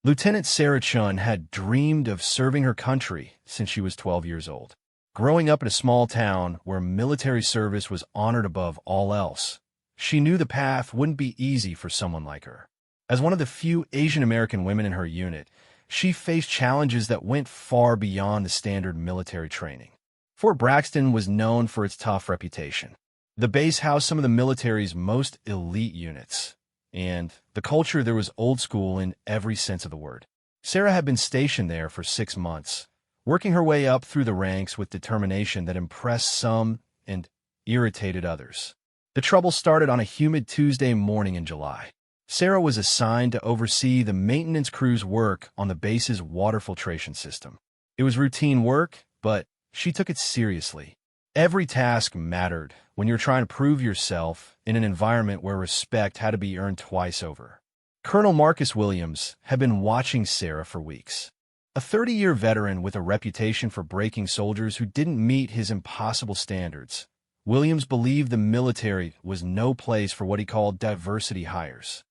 Lieutenant Sarah Chun had dreamed of serving her country since she was 12 years old. Growing up in a small town where military service was honored above all else, she knew the path wouldn't be easy for someone like her. As one of the few Asian American women in her unit, she faced challenges that went far beyond the standard military training. Fort Braxton was known for its tough reputation. The base housed some of the military's most elite units, and the culture there was old school in every sense of the word. Sarah had been stationed there for 6 months, working her way up through the ranks with determination that impressed some and irritated others. The trouble started on a humid Tuesday morning in July. Sarah was assigned to oversee the maintenance crew's work on the base's water filtration system. It was routine work, but she took it seriously. Every task mattered when you're trying to prove yourself in an environment where respect had to be earned twice over. Colonel Marcus Williams had been watching Sarah for weeks. A 30-year veteran with a reputation for breaking soldiers who didn't meet his impossible standards, Williams believed the military was no place for what he called diversity hires.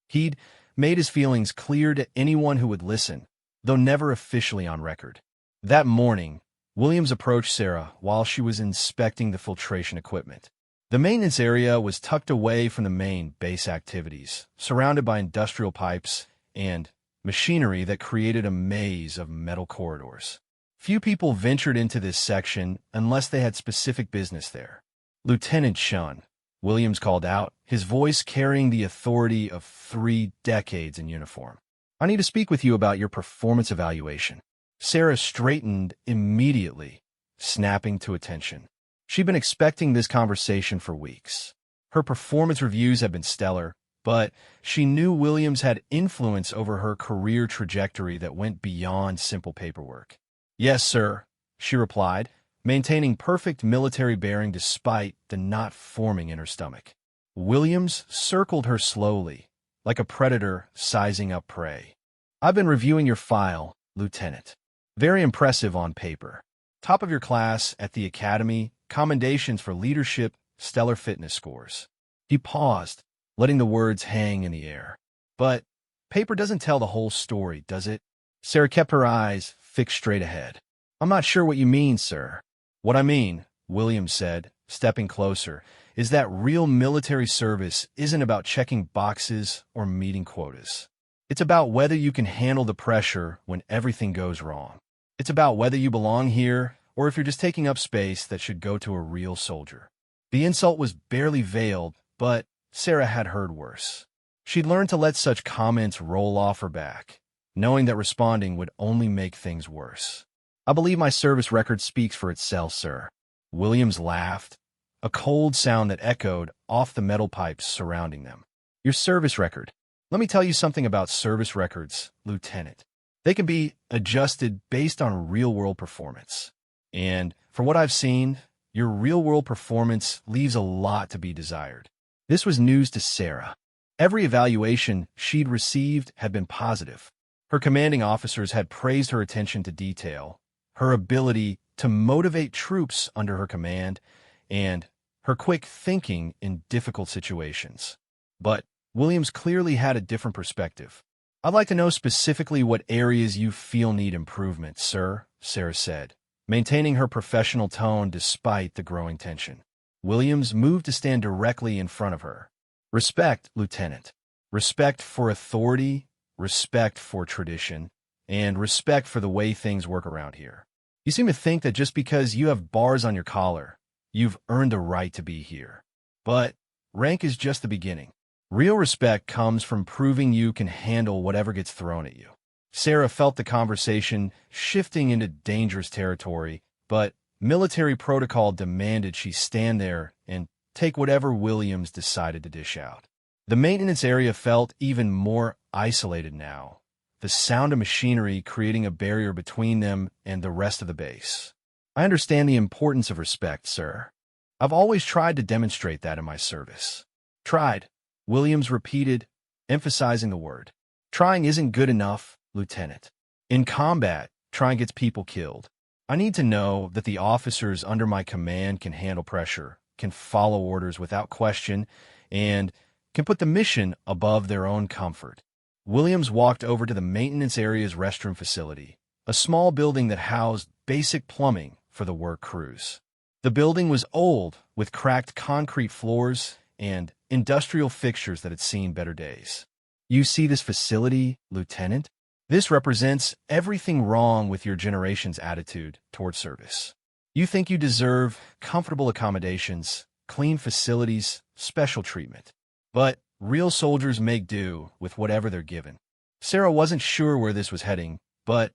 He'd made his feelings clear to anyone who would listen, though never officially on record. That morning, Williams approached Sarah while she was inspecting the filtration equipment. The maintenance area was tucked away from the main base activities, surrounded by industrial pipes and machinery that created a maze of metal corridors. Few people ventured into this section unless they had specific business there. "Lieutenant Chun," Williams called out, his voice carrying the authority of 3 decades in uniform. "I need to speak with you about your performance evaluation." Sarah straightened immediately, snapping to attention. She'd been expecting this conversation for weeks. Her performance reviews had been stellar, but she knew Williams had influence over her career trajectory that went beyond simple paperwork. "Yes, sir," she replied, maintaining perfect military bearing despite the knot forming in her stomach. Williams circled her slowly, like a predator sizing up prey. "I've been reviewing your file, Lieutenant. Very impressive on paper. Top of your class at the academy, commendations for leadership, stellar fitness scores." He paused, letting the words hang in the air. "But paper doesn't tell the whole story, does it?" Sarah kept her eyes fixed straight ahead. "I'm not sure what you mean, sir." "What I mean," Williams said, stepping closer, "is that real military service isn't about checking boxes or meeting quotas. It's about whether you can handle the pressure when everything goes wrong. It's about whether you belong here or if you're just taking up space that should go to a real soldier." The insult was barely veiled, but Sarah had heard worse. She'd learned to let such comments roll off her back, knowing that responding would only make things worse. "I believe my service record speaks for itself, sir." Williams laughed, a cold sound that echoed off the metal pipes surrounding them. "Your service record. Let me tell you something about service records, Lieutenant. They can be adjusted based on real-world performance. And for what I've seen, your real-world performance leaves a lot to be desired." This was news to Sarah. Every evaluation she'd received had been positive. Her commanding officers had praised her attention to detail, her ability to motivate troops under her command, and her quick thinking in difficult situations. But Williams clearly had a different perspective. "I'd like to know specifically what areas you feel need improvement, sir," Sarah said, maintaining her professional tone despite the growing tension. Williams moved to stand directly in front of her. "Respect, Lieutenant. Respect for authority, respect for tradition, and respect for the way things work around here. You seem to think that just because you have bars on your collar, you've earned a right to be here. But rank is just the beginning. Real respect comes from proving you can handle whatever gets thrown at you." Sarah felt the conversation shifting into dangerous territory, but military protocol demanded she stand there and take whatever Williams decided to dish out. The maintenance area felt even more isolated now, the sound of machinery creating a barrier between them and the rest of the base. "I understand the importance of respect, sir. I've always tried to demonstrate that in my service." "Tried," Williams repeated, emphasizing the word. "Trying isn't good enough, Lieutenant. In combat, trying gets people killed. I need to know that the officers under my command can handle pressure, can follow orders without question, and can put the mission above their own comfort." Williams walked over to the maintenance area's restroom facility, a small building that housed basic plumbing for the work crews. The building was old, with cracked concrete floors and industrial fixtures that had seen better days. "You see this facility, Lieutenant? This represents everything wrong with your generation's attitude toward service. You think you deserve comfortable accommodations, clean facilities, special treatment. But real soldiers make do with whatever they're given." Sarah wasn't sure where this was heading, but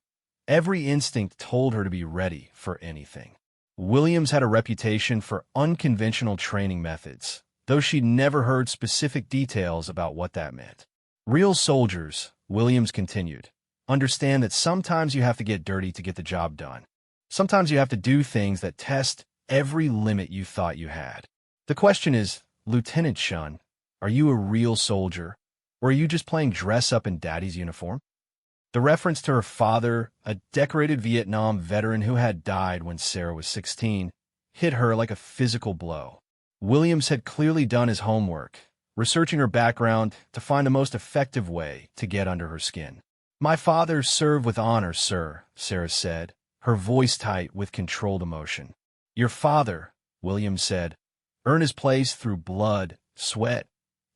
every instinct told her to be ready for anything. Williams had a reputation for unconventional training methods, though she'd never heard specific details about what that meant. "Real soldiers," Williams continued, "understand that sometimes you have to get dirty to get the job done. Sometimes you have to do things that test every limit you thought you had. The question is, Lieutenant Shun, are you a real soldier, or are you just playing dress-up in Daddy's uniform?" The reference to her father, a decorated Vietnam veteran who had died when Sarah was 16, hit her like a physical blow. Williams had clearly done his homework, researching her background to find the most effective way to get under her skin. "My father served with honor, sir," Sarah said, her voice tight with controlled emotion. "Your father," Williams said, "earned his place through blood, sweat,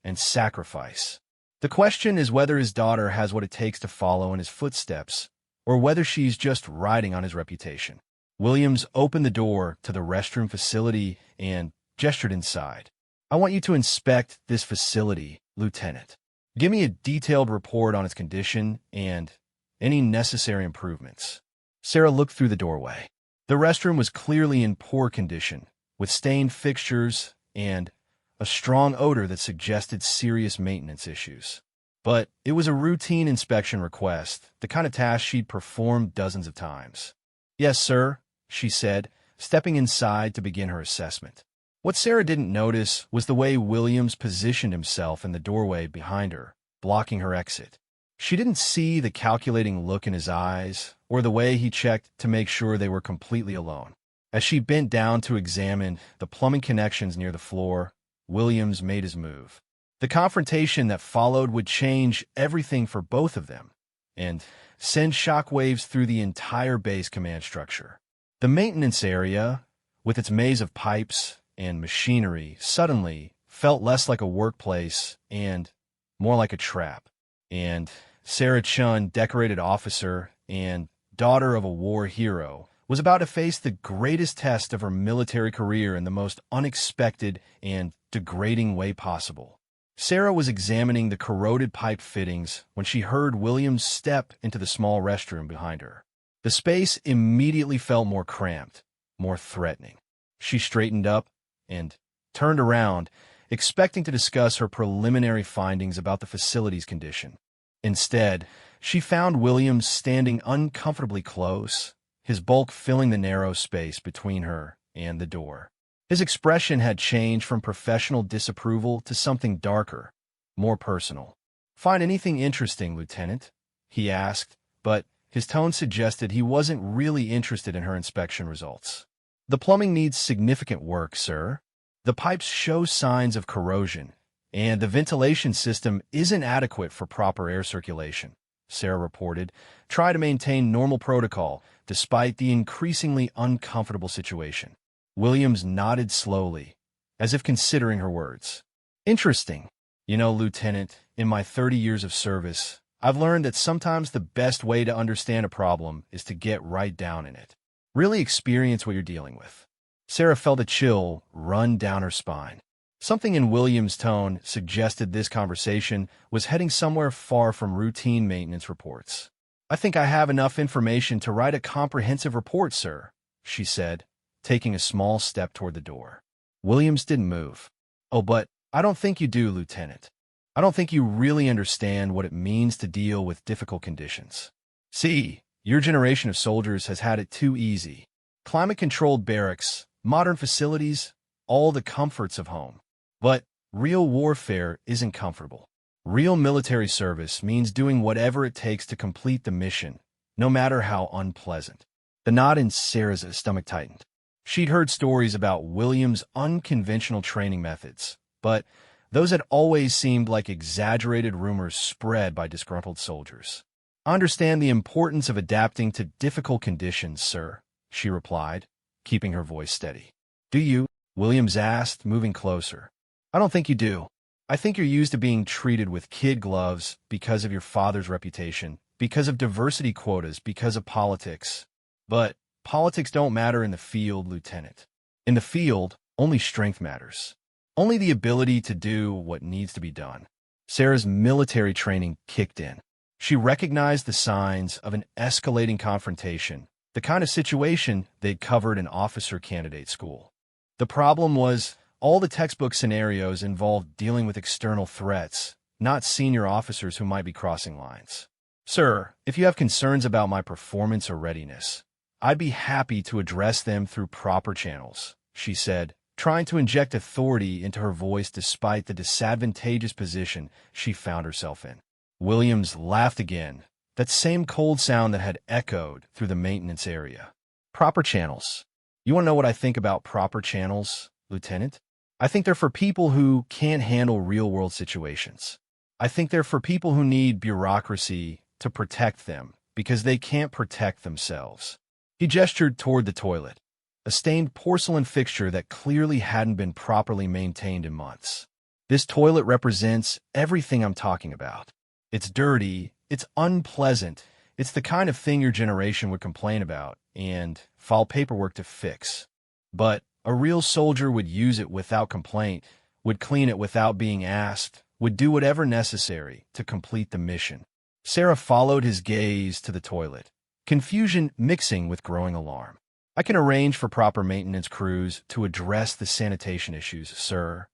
and sacrifice. The question is whether his daughter has what it takes to follow in his footsteps, or whether she's just riding on his reputation." Williams opened the door to the restroom facility and gestured inside. "I want you to inspect this facility, Lieutenant. Give me a detailed report on its condition and any necessary improvements." Sarah looked through the doorway. The restroom was clearly in poor condition, with stained fixtures and a strong odor that suggested serious maintenance issues. But it was a routine inspection request, the kind of task she'd performed dozens of times. "Yes, sir," she said, stepping inside to begin her assessment. What Sarah didn't notice was the way Williams positioned himself in the doorway behind her, blocking her exit. She didn't see the calculating look in his eyes or the way he checked to make sure they were completely alone. As she bent down to examine the plumbing connections near the floor, Williams made his move. The confrontation that followed would change everything for both of them and send shockwaves through the entire base command structure. The maintenance area, with its maze of pipes and machinery, suddenly felt less like a workplace and more like a trap. And Sarah Chun, decorated officer and daughter of a war hero, was about to face the greatest test of her military career in the most unexpected and degrading way possible. Sarah was examining the corroded pipe fittings when she heard Williams step into the small restroom behind her. The space immediately felt more cramped, more threatening. She straightened up and turned around, expecting to discuss her preliminary findings about the facility's condition. Instead, she found Williams standing uncomfortably close, his bulk filling the narrow space between her and the door. His expression had changed from professional disapproval to something darker, more personal. "Find anything interesting, Lieutenant?" he asked, but his tone suggested he wasn't really interested in her inspection results. "The plumbing needs significant work, sir. The pipes show signs of corrosion, and the ventilation system isn't adequate for proper air circulation," Sarah reported. "Try to maintain normal protocol despite the increasingly uncomfortable situation." Williams nodded slowly, as if considering her words. "Interesting. You know, Lieutenant, in my 30 years of service, I've learned that sometimes the best way to understand a problem is to get right down in it. Really experience what you're dealing with." Sarah felt a chill run down her spine. Something in Williams' tone suggested this conversation was heading somewhere far from routine maintenance reports. "I think I have enough information to write a comprehensive report, sir," she said, taking a small step toward the door. Williams didn't move. "Oh, but I don't think you do, Lieutenant. I don't think you really understand what it means to deal with difficult conditions. See, your generation of soldiers has had it too easy. Climate-controlled barracks, modern facilities, all the comforts of home. But real warfare isn't comfortable. Real military service means doing whatever it takes to complete the mission, no matter how unpleasant." The knot in Sarah's stomach tightened. She'd heard stories about Williams' unconventional training methods, but Those had always seemed like exaggerated rumors spread by disgruntled soldiers. "I understand the importance of adapting to difficult conditions, sir," she replied, keeping her voice steady. "Do you?" Williams asked, moving closer. "I don't think you do. I think you're used to being treated with kid gloves because of your father's reputation, because of diversity quotas, because of politics. But politics don't matter in the field, Lieutenant. In the field, only strength matters. Only the ability to do what needs to be done." Sarah's military training kicked in. She recognized the signs of an escalating confrontation, the kind of situation they'd covered in officer candidate school. The problem was, all the textbook scenarios involved dealing with external threats, not senior officers who might be crossing lines. "Sir, if you have concerns about my performance or readiness, I'd be happy to address them through proper channels," she said, trying to inject authority into her voice despite the disadvantageous position she found herself in. Williams laughed again, that same cold sound that had echoed through the maintenance area. "Proper channels. You want to know what I think about proper channels, Lieutenant? I think they're for people who can't handle real-world situations. I think they're for people who need bureaucracy to protect them because they can't protect themselves." He gestured toward the toilet, a stained porcelain fixture that clearly hadn't been properly maintained in months. "This toilet represents everything I'm talking about. It's dirty, it's unpleasant, it's the kind of thing your generation would complain about and file paperwork to fix. But a real soldier would use it without complaint, would clean it without being asked, would do whatever necessary to complete the mission." Sarah followed his gaze to the toilet, confusion mixing with growing alarm. "I can arrange for proper maintenance crews to address the sanitation issues, sir."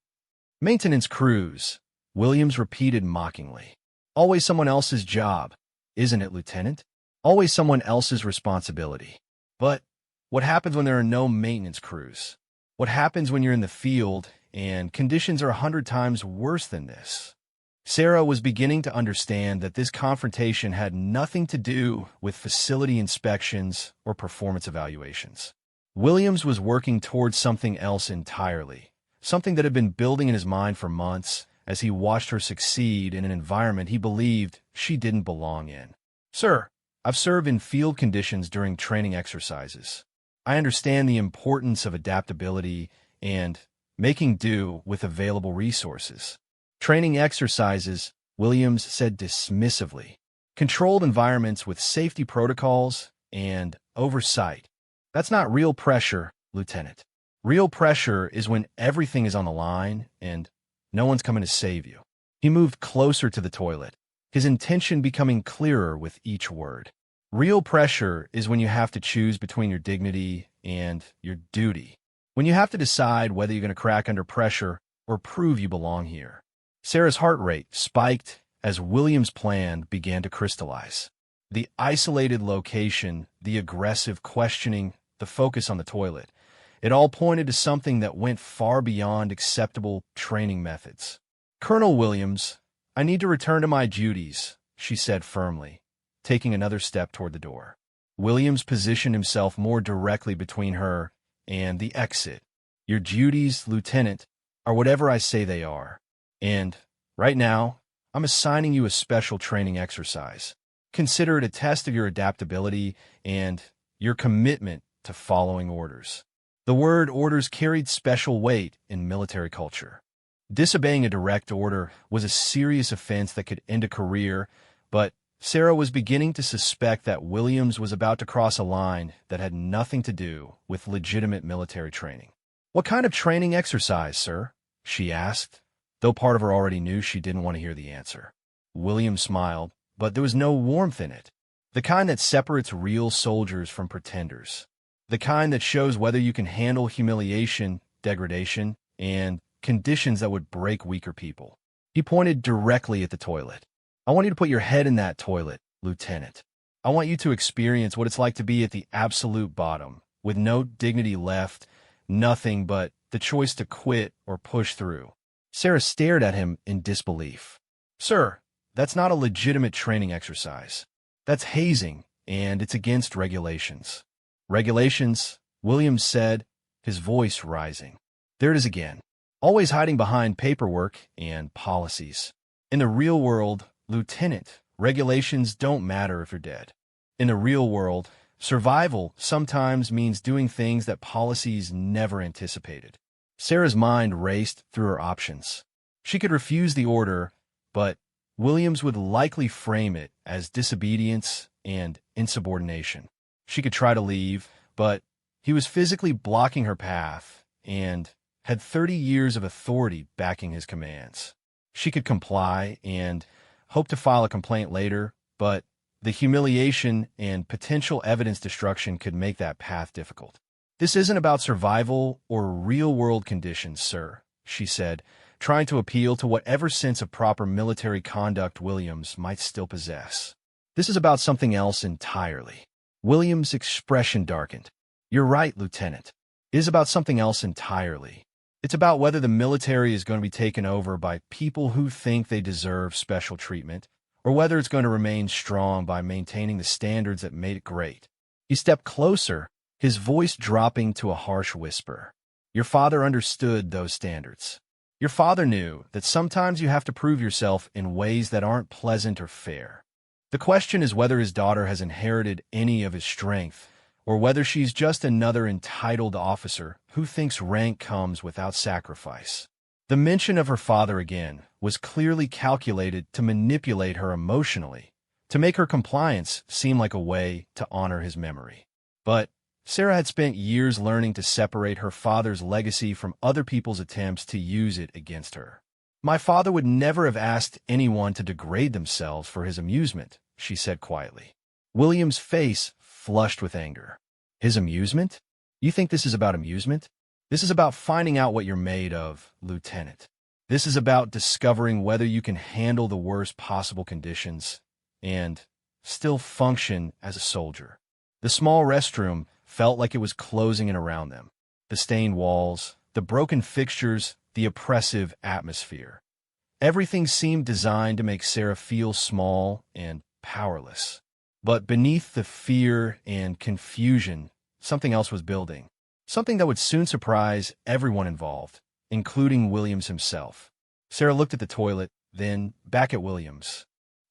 "Maintenance crews," Williams repeated mockingly. "Always someone else's job, isn't it, Lieutenant? Always someone else's responsibility. But what happens when there are no maintenance crews? What happens when you're in the field and conditions are 100 times worse than this?" Sarah was beginning to understand that this confrontation had nothing to do with facility inspections or performance evaluations. Williams was working towards something else entirely, something that had been building in his mind for months as he watched her succeed in an environment he believed she didn't belong in. "Sir, I've served in field conditions during training exercises. I understand the importance of adaptability and making do with available resources. Training exercises," Williams said dismissively. "Controlled environments with safety protocols and oversight. That's not real pressure, Lieutenant. Real pressure is when everything is on the line and no one's coming to save you." He moved closer to the toilet, his intention becoming clearer with each word. "Real pressure is when you have to choose between your dignity and your duty. When you have to decide whether you're going to crack under pressure or prove you belong here." Sarah's heart rate spiked as Williams' plan began to crystallize. The isolated location, the aggressive questioning, the focus on the toilet, it all pointed to something that went far beyond acceptable training methods. "Colonel Williams, I need to return to my duties," she said firmly, taking another step toward the door. Williams positioned himself more directly between her and the exit. "Your duties, Lieutenant, are whatever I say they are. And right now, I'm assigning you a special training exercise. Consider it a test of your adaptability and your commitment to following orders." The word orders carried special weight in military culture. Disobeying a direct order was a serious offense that could end a career, but Sarah was beginning to suspect that Williams was about to cross a line that had nothing to do with legitimate military training. "What kind of training exercise, sir?" she asked, though part of her already knew she didn't want to hear the answer. Williams smiled, but there was no warmth in it. "The kind that separates real soldiers from pretenders. The kind that shows whether you can handle humiliation, degradation, and conditions that would break weaker people." He pointed directly at the toilet. "I want you to put your head in that toilet, Lieutenant. I want you to experience what it's like to be at the absolute bottom, with no dignity left, nothing but the choice to quit or push through." Sarah stared at him in disbelief. "Sir, that's not a legitimate training exercise. That's hazing, and it's against regulations." "Regulations," Williams said, his voice rising. "There it is again. always hiding behind paperwork and policies. In the real world, Lieutenant, regulations don't matter if you're dead. In the real world, survival sometimes means doing things that policies never anticipated. Sarah's mind raced through her options. She could refuse the order, but Williams would likely frame it as disobedience and insubordination. She could try to leave, but he was physically blocking her path and had 30 years of authority backing his commands. She could comply and hope to file a complaint later, but the humiliation and potential evidence destruction could make that path difficult. "This isn't about survival or real-world conditions, sir," she said, trying to appeal to whatever sense of proper military conduct Williams might still possess. "This is about something else entirely." Williams' expression darkened. "You're right, Lieutenant. It is about something else entirely. It's about whether the military is going to be taken over by people who think they deserve special treatment, or whether it's going to remain strong by maintaining the standards that made it great." He stepped closer, his voice dropping to a harsh whisper. "Your father understood those standards. Your father knew that sometimes you have to prove yourself in ways that aren't pleasant or fair. The question is whether his daughter has inherited any of his strength, or whether she's just another entitled officer who thinks rank comes without sacrifice." The mention of her father again was clearly calculated to manipulate her emotionally, to make her compliance seem like a way to honor his memory. But Sarah had spent years learning to separate her father's legacy from other people's attempts to use it against her. "My father would never have asked anyone to degrade themselves for his amusement," she said quietly. William's face flushed with anger. "His amusement? You think this is about amusement? This is about finding out what you're made of, Lieutenant. This is about discovering whether you can handle the worst possible conditions and still function as a soldier." The small restroom felt like it was closing in around them. The stained walls, the broken fixtures, the oppressive atmosphere. Everything seemed designed to make Sarah feel small and powerless. But beneath the fear and confusion, something else was building. Something that would soon surprise everyone involved, including Williams himself. Sarah looked at the toilet, then back at Williams.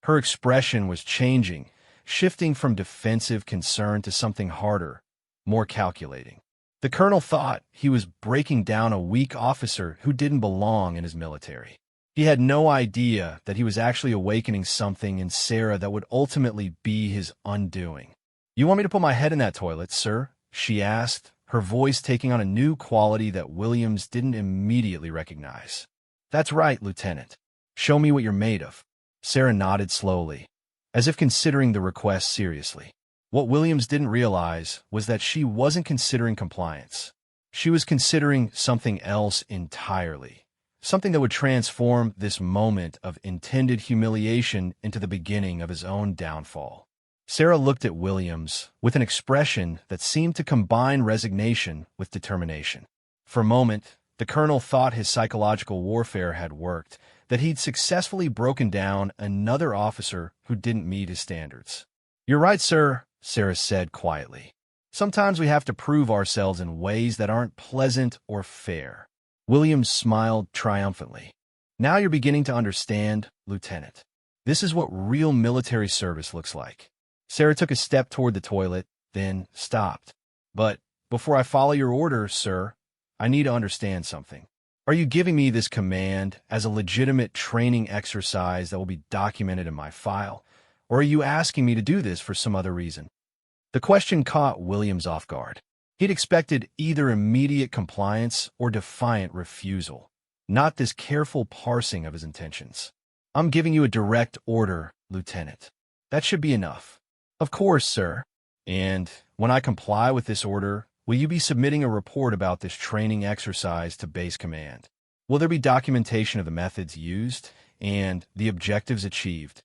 Her expression was changing, shifting from defensive concern to something harder, more calculating. The colonel thought he was breaking down a weak officer who didn't belong in his military. He had no idea that he was actually awakening something in Sarah that would ultimately be his undoing. "You want me to put my head in that toilet, sir?" she asked, her voice taking on a new quality that Williams didn't immediately recognize. "That's right, Lieutenant. Show me what you're made of." Sarah nodded slowly, as if considering the request seriously. What Williams didn't realize was that she wasn't considering compliance. She was considering something else entirely, something that would transform this moment of intended humiliation into the beginning of his own downfall. Sarah looked at Williams with an expression that seemed to combine resignation with determination. For a moment, the colonel thought his psychological warfare had worked, that he'd successfully broken down another officer who didn't meet his standards. "You're right, sir," Sarah said quietly. "Sometimes we have to prove ourselves in ways that aren't pleasant or fair." Williams smiled triumphantly. "Now you're beginning to understand, Lieutenant. This is what real military service looks like." Sarah took a step toward the toilet, then stopped. "But before I follow your order, sir, I need to understand something. Are you giving me this command as a legitimate training exercise that will be documented in my file, or are you asking me to do this for some other reason?" The question caught Williams off guard. He'd expected either immediate compliance or defiant refusal, not this careful parsing of his intentions. "I'm giving you a direct order, Lieutenant. That should be enough." "Of course, sir. And when I comply with this order, will you be submitting a report about this training exercise to base command? Will there be documentation of the methods used and the objectives achieved?"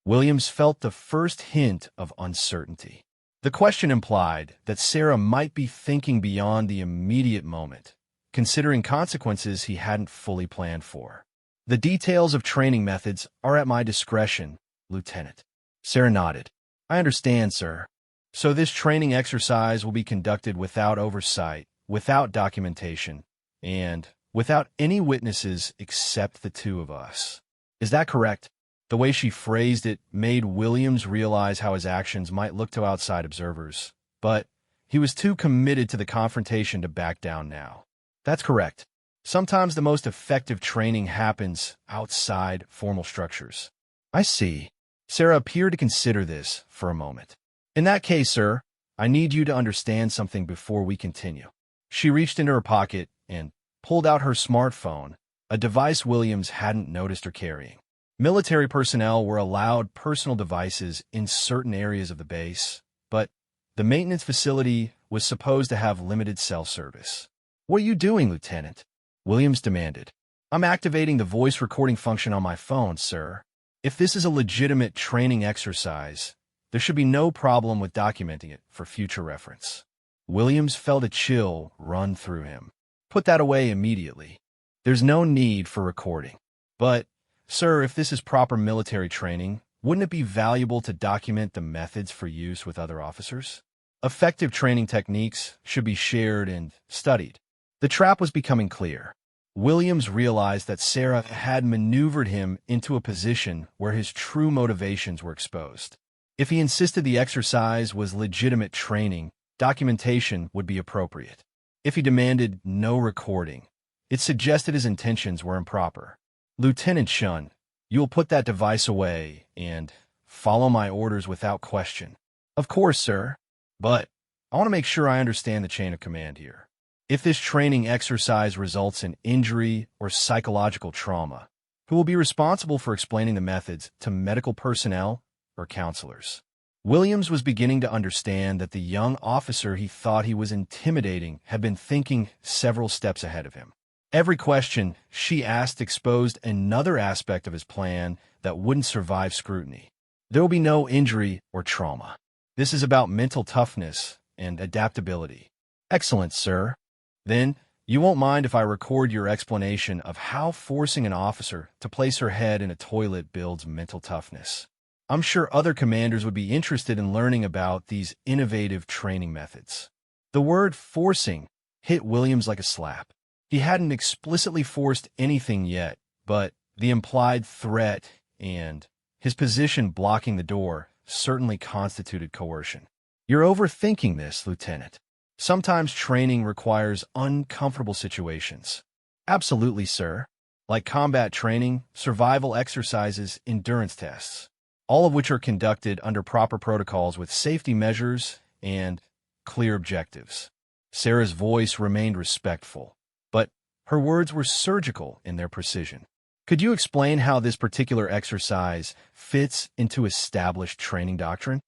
Williams felt the first hint of uncertainty. The question implied that Sarah might be thinking beyond the immediate moment, considering consequences he hadn't fully planned for. "The details of training methods are at my discretion, Lieutenant." Sarah nodded. "I understand, sir. So this training exercise will be conducted without oversight, without documentation, and without any witnesses except the two of us. Is that correct? The way she phrased it made Williams realize how his actions might look to outside observers, but he was too committed to the confrontation to back down now. That's correct. Sometimes the most effective training happens outside formal structures. I see. Sarah appeared to consider this for a moment. In that case, sir, I need you to understand something before we continue. She reached into her pocket and pulled out her smartphone, a device Williams hadn't noticed her carrying. Military personnel were allowed personal devices in certain areas of the base, but the maintenance facility was supposed to have limited cell service. What are you doing, Lieutenant? Williams demanded. I'm activating the voice recording function on my phone, sir. If this is a legitimate training exercise, there should be no problem with documenting it for future reference. Williams felt a chill run through him. Put that away immediately. There's no need for recording. But, sir, if this is proper military training, wouldn't it be valuable to document the methods for use with other officers? Effective training techniques should be shared and studied. The trap was becoming clear. Williams realized that Sarah had maneuvered him into a position where his true motivations were exposed. If he insisted the exercise was legitimate training, documentation would be appropriate. If he demanded no recording, it suggested his intentions were improper. Lieutenant Shun, you'll put that device away and follow my orders without question. Of course, sir. But I want to make sure I understand the chain of command here. If this training exercise results in injury or psychological trauma, who will be responsible for explaining the methods to medical personnel or counselors? Williams was beginning to understand that the young officer he thought he was intimidating had been thinking several steps ahead of him. Every question she asked exposed another aspect of his plan that wouldn't survive scrutiny. There will be no injury or trauma. This is about mental toughness and adaptability. Excellent, sir. Then, you won't mind if I record your explanation of how forcing an officer to place her head in a toilet builds mental toughness. I'm sure other commanders would be interested in learning about these innovative training methods. The word forcing hit Williams like a slap. He hadn't explicitly forced anything yet, but the implied threat and his position blocking the door certainly constituted coercion. You're overthinking this, Lieutenant. Sometimes training requires uncomfortable situations. Absolutely, sir. Like combat training, survival exercises, endurance tests, all of which are conducted under proper protocols with safety measures and clear objectives. Sarah's voice remained respectful, but her words were surgical in their precision. Could you explain how this particular exercise fits into established training doctrine?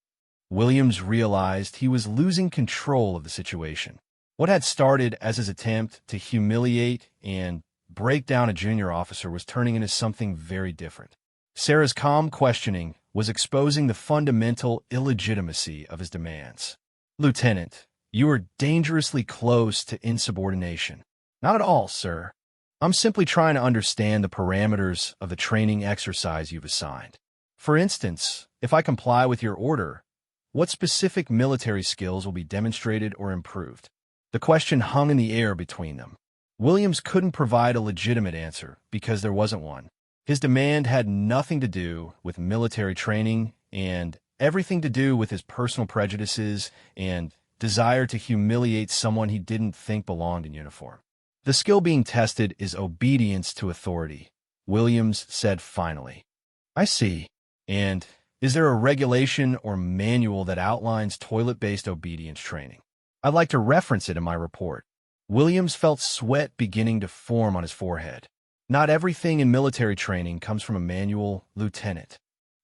Williams realized he was losing control of the situation. What had started as his attempt to humiliate and break down a junior officer was turning into something very different. Sarah's calm questioning was exposing the fundamental illegitimacy of his demands. Lieutenant, you are dangerously close to insubordination. Not at all, sir. I'm simply trying to understand the parameters of the training exercise you've assigned. For instance, if I comply with your order, what specific military skills will be demonstrated or improved? The question hung in the air between them. Williams couldn't provide a legitimate answer because there wasn't one. His demand had nothing to do with military training and everything to do with his personal prejudices and desire to humiliate someone he didn't think belonged in uniform. The skill being tested is obedience to authority, Williams said finally. I see. And is there a regulation or manual that outlines toilet-based obedience training? I'd like to reference it in my report. Williams felt sweat beginning to form on his forehead. Not everything in military training comes from a manual, Lieutenant.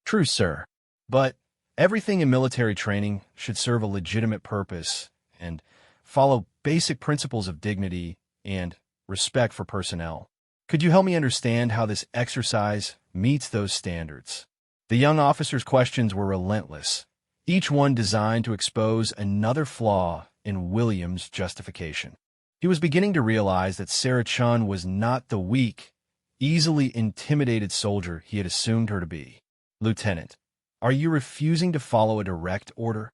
True, sir. But everything in military training should serve a legitimate purpose and follow basic principles of dignity and respect for personnel. Could you help me understand how this exercise meets those standards? The young officer's questions were relentless, each one designed to expose another flaw in Williams' justification. He was beginning to realize that Sarah Chun was not the weak, easily intimidated soldier he had assumed her to be. Lieutenant, are you refusing to follow a direct order?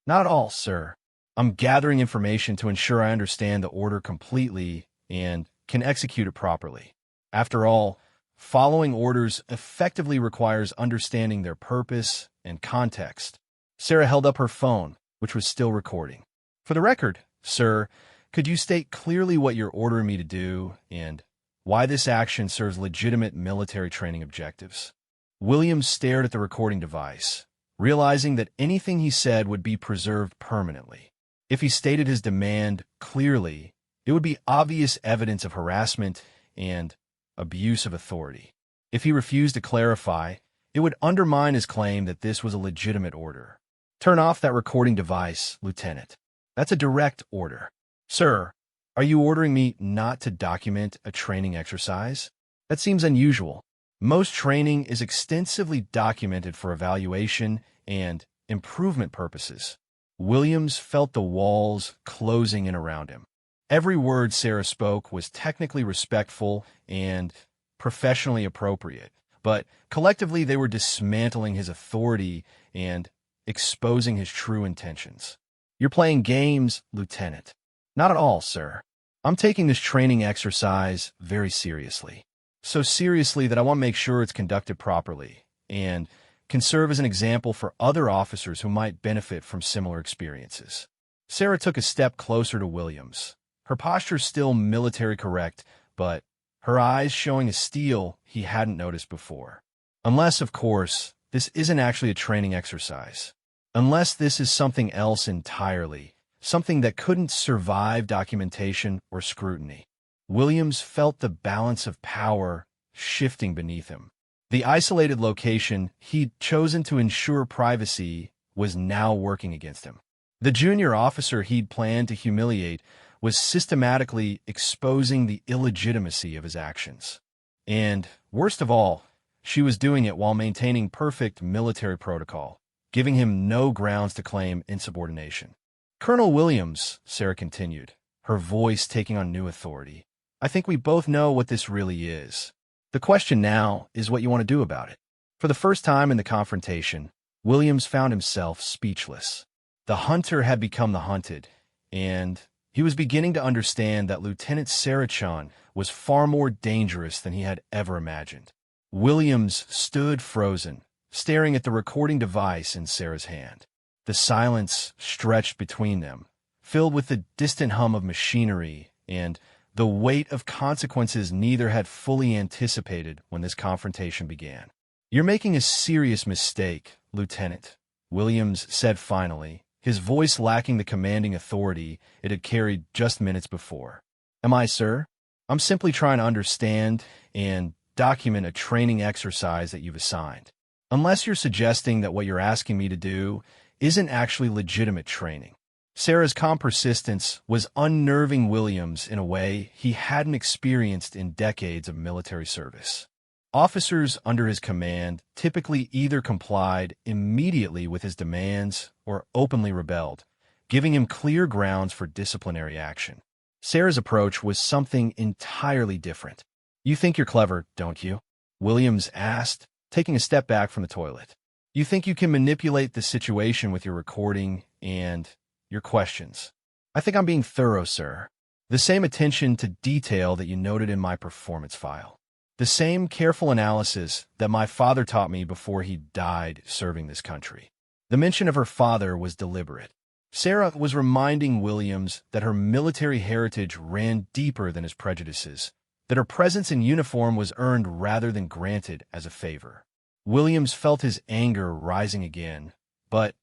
Not at all, sir. I'm gathering information to ensure I understand the order completely and can execute it properly. After all, following orders effectively requires understanding their purpose and context. Sarah held up her phone, which was still recording. For the record, sir, could you state clearly what you're ordering me to do and why this action serves legitimate military training objectives? Williams stared at the recording device, realizing that anything he said would be preserved permanently. If he stated his demand clearly, it would be obvious evidence of harassment and abuse of authority. If he refused to clarify, it would undermine his claim that this was a legitimate order. Turn off that recording device, Lieutenant. That's a direct order. Sir, are you ordering me not to document a training exercise? That seems unusual. Most training is extensively documented for evaluation and improvement purposes. Williams felt the walls closing in around him. Every word Sarah spoke was technically respectful and professionally appropriate, but collectively they were dismantling his authority and exposing his true intentions. You're playing games, Lieutenant. Not at all, sir. I'm taking this training exercise very seriously. So seriously that I want to make sure it's conducted properly and can serve as an example for other officers who might benefit from similar experiences. Sarah took a step closer to Williams. Her posture still military correct, but her eyes showing a steel he hadn't noticed before. Unless, of course, this isn't actually a training exercise. Unless this is something else entirely, something that couldn't survive documentation or scrutiny. Williams felt the balance of power shifting beneath him. The isolated location he'd chosen to ensure privacy was now working against him. The junior officer he'd planned to humiliate was systematically exposing the illegitimacy of his actions. And, worst of all, she was doing it while maintaining perfect military protocol, giving him no grounds to claim insubordination. Colonel Williams, Sarah continued, her voice taking on new authority, I think we both know what this really is. The question now is what you want to do about it. For the first time in the confrontation, Williams found himself speechless. The hunter had become the hunted, and he was beginning to understand that Lieutenant Sarachon was far more dangerous than he had ever imagined. Williams stood frozen, staring at the recording device in Sarah's hand. The silence stretched between them, filled with the distant hum of machinery and the weight of consequences neither had fully anticipated when this confrontation began. You're making a serious mistake, Lieutenant, Williams said finally, his voice lacking the commanding authority it had carried just minutes before. Am I, sir? I'm simply trying to understand and document a training exercise that you've assigned. Unless you're suggesting that what you're asking me to do isn't actually legitimate training. Sarah's calm persistence was unnerving Williams in a way he hadn't experienced in decades of military service. Officers under his command typically either complied immediately with his demands or openly rebelled, giving him clear grounds for disciplinary action. Sarah's approach was something entirely different. You think you're clever, don't you? Williams asked, taking a step back from the toilet. You think you can manipulate the situation with your recording and your questions. I think I'm being thorough, sir. The same attention to detail that you noted in my performance file. The same careful analysis that my father taught me before he died serving this country. The mention of her father was deliberate. Sarah was reminding Williams that her military heritage ran deeper than his prejudices, that her presence in uniform was earned rather than granted as a favor. Williams felt his anger rising again, but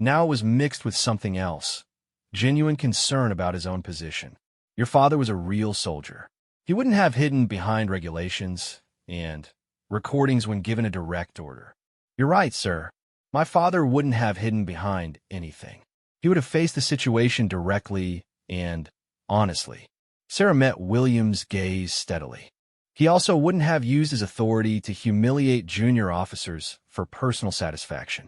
now it was mixed with something else, genuine concern about his own position. Your father was a real soldier. He wouldn't have hidden behind regulations and recordings when given a direct order. You're right, sir. My father wouldn't have hidden behind anything. He would have faced the situation directly and honestly. Sarah met Williams' gaze steadily. He also wouldn't have used his authority to humiliate junior officers for personal satisfaction.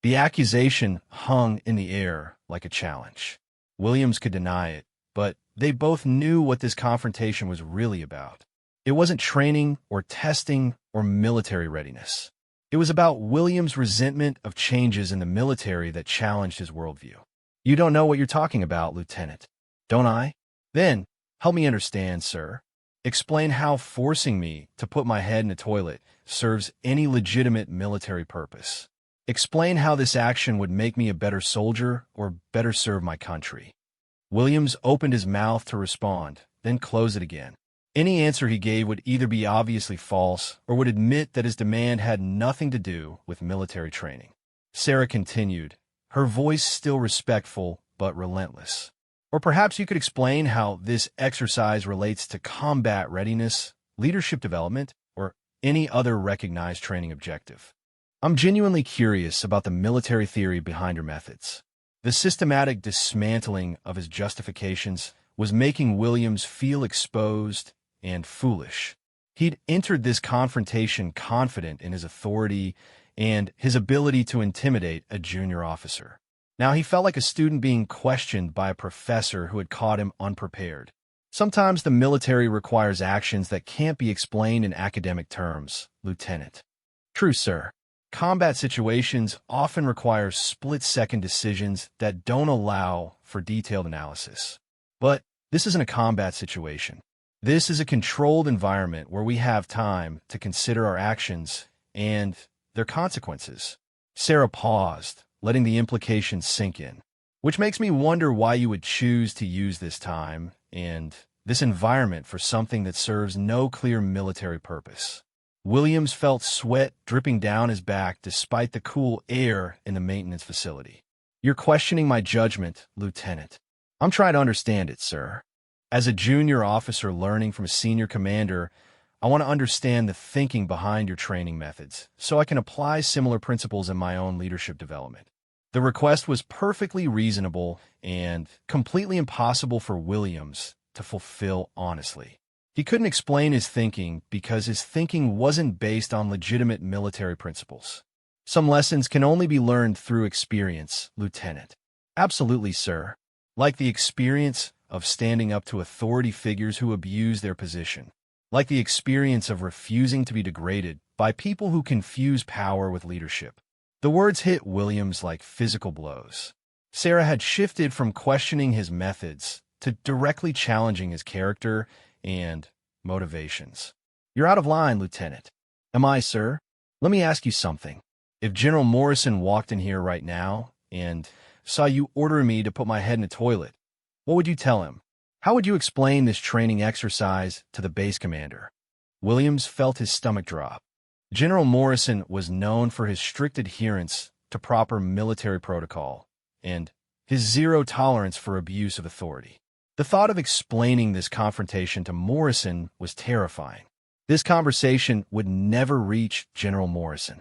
The accusation hung in the air like a challenge. Williams could deny it, but they both knew what this confrontation was really about. It wasn't training or testing or military readiness. It was about Williams' resentment of changes in the military that challenged his worldview. You don't know what you're talking about, Lieutenant. Don't I? Then, help me understand, sir. Explain how forcing me to put my head in a toilet serves any legitimate military purpose. Explain how this action would make me a better soldier or better serve my country. Williams opened his mouth to respond, then closed it again. Any answer he gave would either be obviously false or would admit that his demand had nothing to do with military training. Sarah continued, her voice still respectful but relentless. Or perhaps you could explain how this exercise relates to combat readiness, leadership development, or any other recognized training objective. I'm genuinely curious about the military theory behind her methods. The systematic dismantling of his justifications was making Williams feel exposed and foolish. He'd entered this confrontation confident in his authority and his ability to intimidate a junior officer. Now he felt like a student being questioned by a professor who had caught him unprepared. Sometimes the military requires actions that can't be explained in academic terms, Lieutenant. True, sir. Combat situations often require split-second decisions that don't allow for detailed analysis. But this isn't a combat situation. This is a controlled environment where we have time to consider our actions and their consequences. Sarah paused, letting the implications sink in, which makes me wonder why you would choose to use this time and this environment for something that serves no clear military purpose. Williams felt sweat dripping down his back despite the cool air in the maintenance facility. You're questioning my judgment, Lieutenant. I'm trying to understand it, sir. As a junior officer learning from a senior commander, I want to understand the thinking behind your training methods so I can apply similar principles in my own leadership development. The request was perfectly reasonable and completely impossible for Williams to fulfill honestly. He couldn't explain his thinking because his thinking wasn't based on legitimate military principles. Some lessons can only be learned through experience, Lieutenant. Absolutely, sir. Like the experience of standing up to authority figures who abuse their position. Like the experience of refusing to be degraded by people who confuse power with leadership. The words hit Williams like physical blows. Sarah had shifted from questioning his methods to directly challenging his character and motivations. You're out of line, Lieutenant. Am I, sir? Let me ask you something. If General Morrison walked in here right now and saw you ordering me to put my head in a toilet, what would you tell him? How would you explain this training exercise to the base commander? Williams felt his stomach drop. General Morrison was known for his strict adherence to proper military protocol and his zero tolerance for abuse of authority. The thought of explaining this confrontation to Morrison was terrifying. This conversation would never reach General Morrison.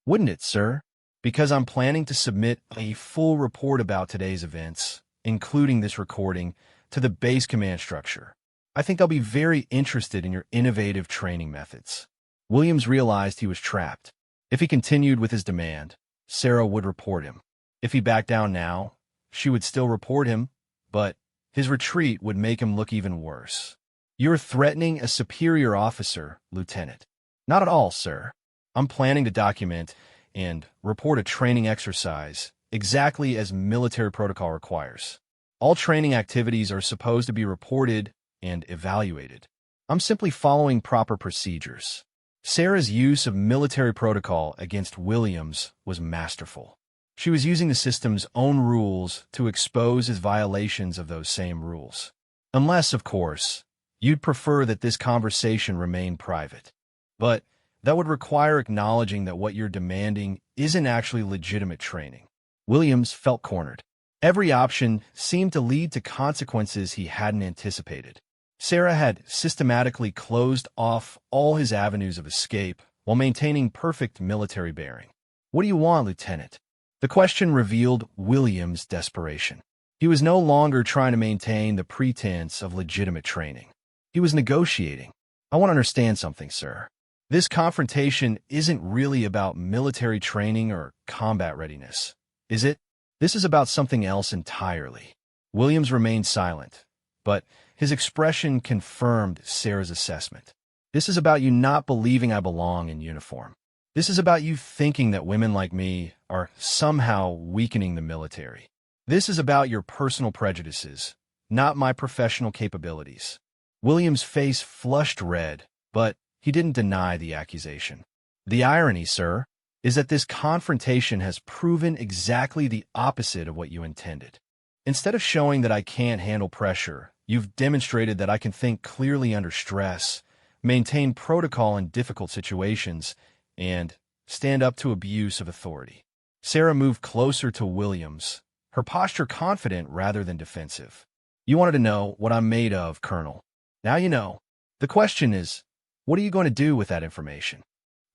Wouldn't it, sir? Because I'm planning to submit a full report about today's events, including this recording, to the base command structure. I think I'll be very interested in your innovative training methods. Williams realized he was trapped. If he continued with his demand, Sarah would report him. If he backed down now, she would still report him, but his retreat would make him look even worse. You're threatening a superior officer, Lieutenant. Not at all, sir. I'm planning to document and report a training exercise exactly as military protocol requires. All training activities are supposed to be reported and evaluated. I'm simply following proper procedures. Sarah's use of military protocol against Williams was masterful. She was using the system's own rules to expose his violations of those same rules. Unless, of course, you'd prefer that this conversation remain private. But that would require acknowledging that what you're demanding isn't actually legitimate training. Williams felt cornered. Every option seemed to lead to consequences he hadn't anticipated. Sarah had systematically closed off all his avenues of escape while maintaining perfect military bearing. What do you want, Lieutenant? The question revealed Williams' desperation. He was no longer trying to maintain the pretense of legitimate training. He was negotiating. I want to understand something, sir. This confrontation isn't really about military training or combat readiness, is it? This is about something else entirely. Williams remained silent, but his expression confirmed Sarah's assessment. This is about you not believing I belong in uniform. This is about you thinking that women like me are somehow weakening the military. This is about your personal prejudices, not my professional capabilities. Williams' face flushed red, but he didn't deny the accusation. The irony, sir, is that this confrontation has proven exactly the opposite of what you intended. Instead of showing that I can't handle pressure, you've demonstrated that I can think clearly under stress, maintain protocol in difficult situations, and stand up to abuse of authority. Sarah moved closer to Williams, her posture confident rather than defensive. You wanted to know what I'm made of, Colonel. Now you know. The question is, what are you going to do with that information?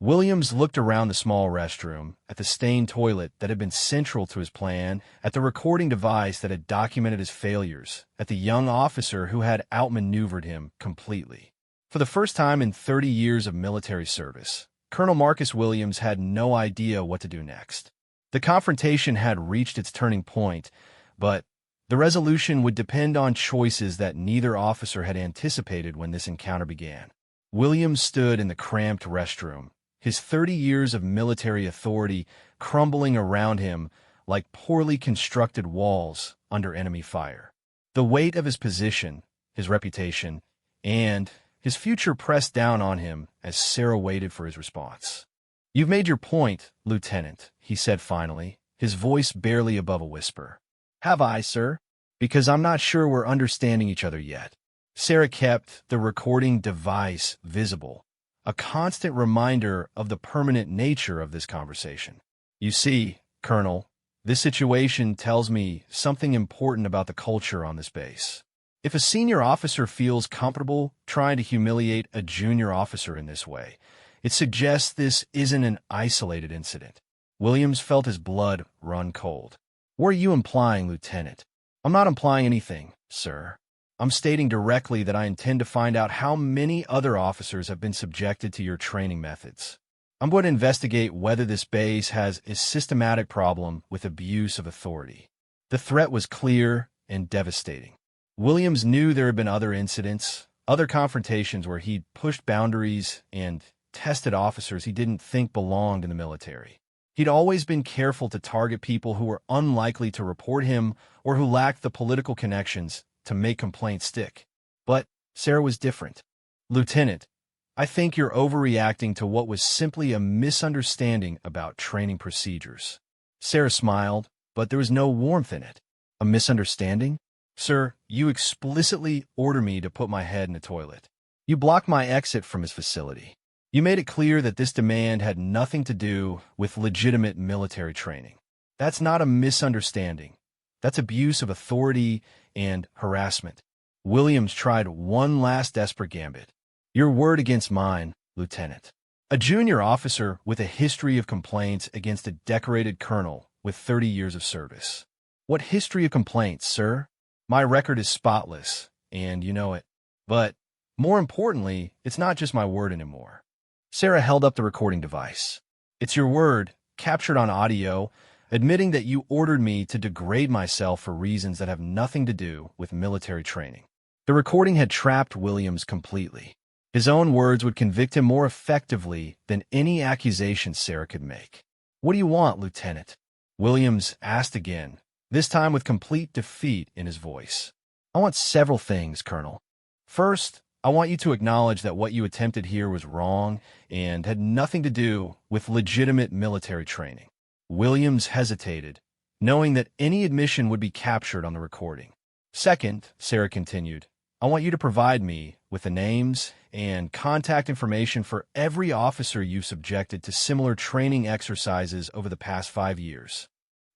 Williams looked around the small restroom, at the stained toilet that had been central to his plan, at the recording device that had documented his failures, at the young officer who had outmaneuvered him completely. For the first time in 30 years of military service, Colonel Marcus Williams had no idea what to do next. The confrontation had reached its turning point, but the resolution would depend on choices that neither officer had anticipated when this encounter began. Williams stood in the cramped restroom, his 30 years of military authority crumbling around him like poorly constructed walls under enemy fire. The weight of his position, his reputation, and his future pressed down on him as Sarah waited for his response. "You've made your point, Lieutenant," he said finally, his voice barely above a whisper. "Have I, sir? Because I'm not sure we're understanding each other yet." Sarah kept the recording device visible, a constant reminder of the permanent nature of this conversation. "You see, Colonel, this situation tells me something important about the culture on this base. If a senior officer feels comfortable trying to humiliate a junior officer in this way, it suggests this isn't an isolated incident." Williams felt his blood run cold. "What are you implying, Lieutenant?" "I'm not implying anything, sir. I'm stating directly that I intend to find out how many other officers have been subjected to your training methods. I'm going to investigate whether this base has a systematic problem with abuse of authority." The threat was clear and devastating. Williams knew there had been other incidents, other confrontations where he'd pushed boundaries and tested officers he didn't think belonged in the military. He'd always been careful to target people who were unlikely to report him or who lacked the political connections to make complaints stick. But Sarah was different. "Lieutenant, I think you're overreacting to what was simply a misunderstanding about training procedures." Sarah smiled, but there was no warmth in it. "A misunderstanding? Sir, you explicitly ordered me to put my head in the toilet. You blocked my exit from his facility. You made it clear that this demand had nothing to do with legitimate military training. That's not a misunderstanding. That's abuse of authority and harassment." Williams tried one last desperate gambit. "Your word against mine, Lieutenant. A junior officer with a history of complaints against a decorated colonel with 30 years of service." "What history of complaints, sir? My record is spotless, and you know it. But more importantly, it's not just my word anymore." Sarah held up the recording device. "It's your word, captured on audio, admitting that you ordered me to degrade myself for reasons that have nothing to do with military training." The recording had trapped Williams completely. His own words would convict him more effectively than any accusation Sarah could make. "What do you want, Lieutenant?" Williams asked again, this time with complete defeat in his voice. "I want several things, Colonel. First, I want you to acknowledge that what you attempted here was wrong and had nothing to do with legitimate military training." Williams hesitated, knowing that any admission would be captured on the recording. "Second," Sarah continued, "I want you to provide me with the names and contact information for every officer you've subjected to similar training exercises over the past 5 years."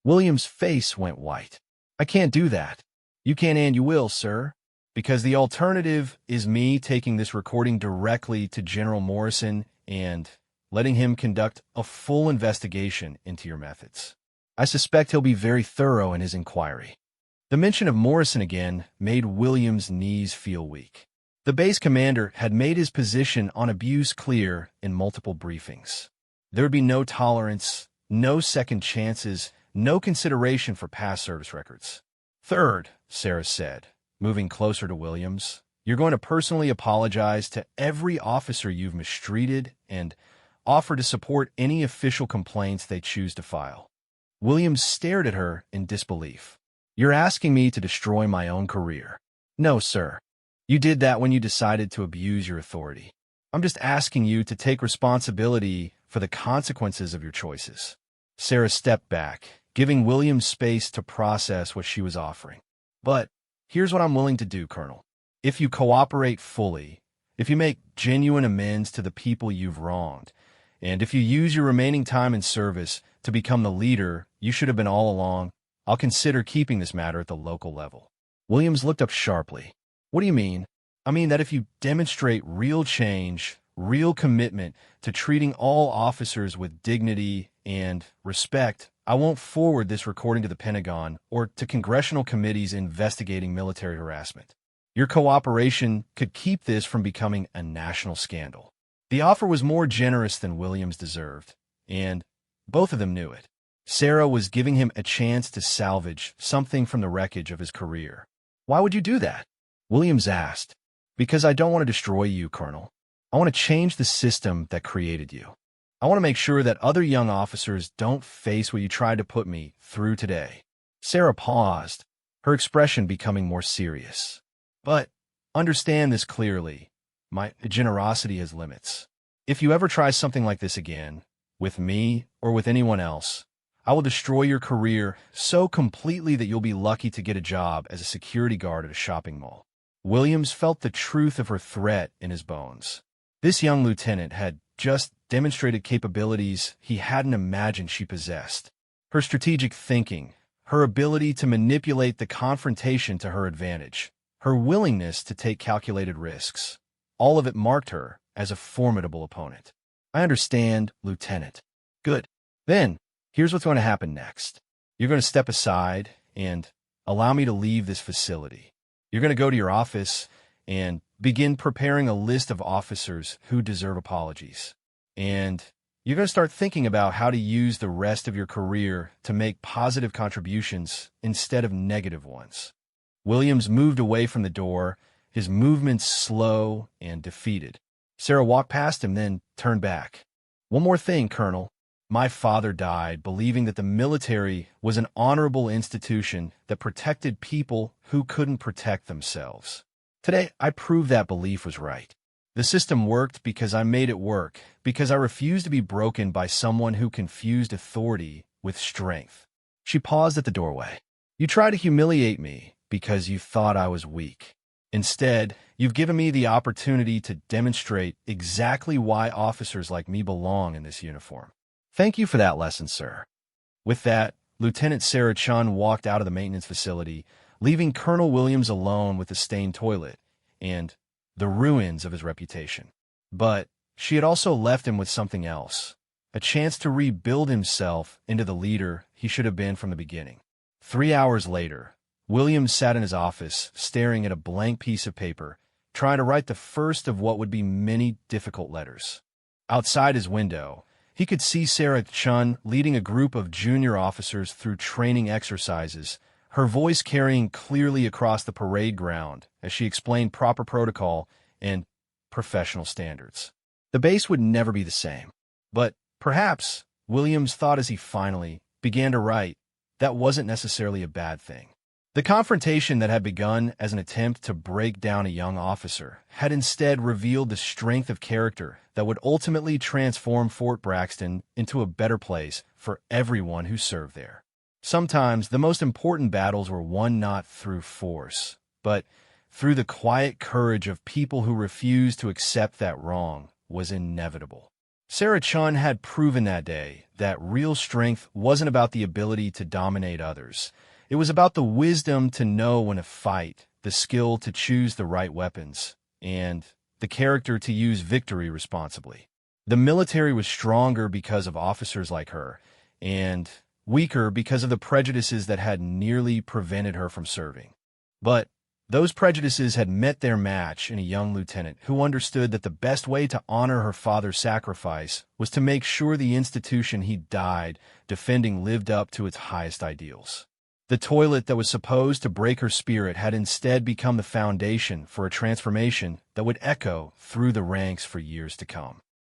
Williams' face went white. "I can't do that." "You can and you will, sir. Because the alternative is me taking this recording directly to General Morrison and letting him conduct a full investigation into your methods. I suspect he'll be very thorough in his inquiry." The mention of Morrison again made Williams' knees feel weak. The base commander had made his position on abuse clear in multiple briefings. There would be no tolerance, no second chances, no consideration for past service records. "Third," Sarah said, moving closer to Williams, "you're going to personally apologize to every officer you've mistreated and offer to support any official complaints they choose to file." Williams stared at her in disbelief. "You're asking me to destroy my own career." "No, sir. You did that when you decided to abuse your authority. I'm just asking you to take responsibility for the consequences of your choices. Sarah stepped back, giving William space to process what she was offering. But here's what I'm willing to do, Colonel. If you cooperate fully, if you make genuine amends to the people you've wronged, and if you use your remaining time in service to become the leader you should have been all along, I'll consider keeping this matter at the local level. Williams looked up sharply. What do you mean? I mean that if you demonstrate real change, real commitment to treating all officers with dignity and respect, I won't forward this recording to the Pentagon or to congressional committees investigating military harassment. Your cooperation could keep this from becoming a national scandal. The offer was more generous than Williams deserved, and both of them knew it. Sarah was giving him a chance to salvage something from the wreckage of his career. Why would you do that? Williams asked. Because I don't want to destroy you, Colonel. I want to change the system that created you. I want to make sure that other young officers don't face what you tried to put me through today. Sarah paused, her expression becoming more serious. But understand this clearly. My generosity has limits. If you ever try something like this again, with me or with anyone else, I will destroy your career so completely that you'll be lucky to get a job as a security guard at a shopping mall. Williams felt the truth of her threat in his bones. This young lieutenant had just demonstrated capabilities he hadn't imagined she possessed. Her strategic thinking, her ability to manipulate the confrontation to her advantage, her willingness to take calculated risks, all of it marked her as a formidable opponent. I understand, Lieutenant. Good. Then, here's what's going to happen next. You're going to step aside and allow me to leave this facility. You're going to go to your office and begin preparing a list of officers who deserve apologies. And you're going to start thinking about how to use the rest of your career to make positive contributions instead of negative ones. Williams moved away from the door, his movements slow and defeated. Sarah walked past him, then turned back. One more thing, Colonel. My father died believing that the military was an honorable institution that protected people who couldn't protect themselves. Today, I proved that belief was right. The system worked because I made it work, because I refused to be broken by someone who confused authority with strength. She paused at the doorway. You tried to humiliate me because you thought I was weak. Instead, you've given me the opportunity to demonstrate exactly why officers like me belong in this uniform. Thank you for that lesson, sir. With that, Lieutenant Sarah Chun walked out of the maintenance facility, leaving Colonel Williams alone with the stained toilet and the ruins of his reputation. But she had also left him with something else, a chance to rebuild himself into the leader he should have been from the beginning. 3 hours later, Williams sat in his office, staring at a blank piece of paper, trying to write the first of what would be many difficult letters. Outside his window, he could see Sarah Chun leading a group of junior officers through training exercises, her voice carrying clearly across the parade ground as she explained proper protocol and professional standards. The base would never be the same. But perhaps, Williams thought as he finally began to write, that wasn't necessarily a bad thing. The confrontation that had begun as an attempt to break down a young officer had instead revealed the strength of character that would ultimately transform Fort Braxton into a better place for everyone who served there. Sometimes the most important battles were won not through force, but through the quiet courage of people who refused to accept that wrong was inevitable. Sarah Chun had proven that day that real strength wasn't about the ability to dominate others. It was about the wisdom to know when to fight, the skill to choose the right weapons, and the character to use victory responsibly. The military was stronger because of officers like her, and weaker because of the prejudices that had nearly prevented her from serving. But those prejudices had met their match in a young lieutenant who understood that the best way to honor her father's sacrifice was to make sure the institution he died defending lived up to its highest ideals. The toilet that was supposed to break her spirit had instead become the foundation for a transformation that would echo through the ranks for years to come.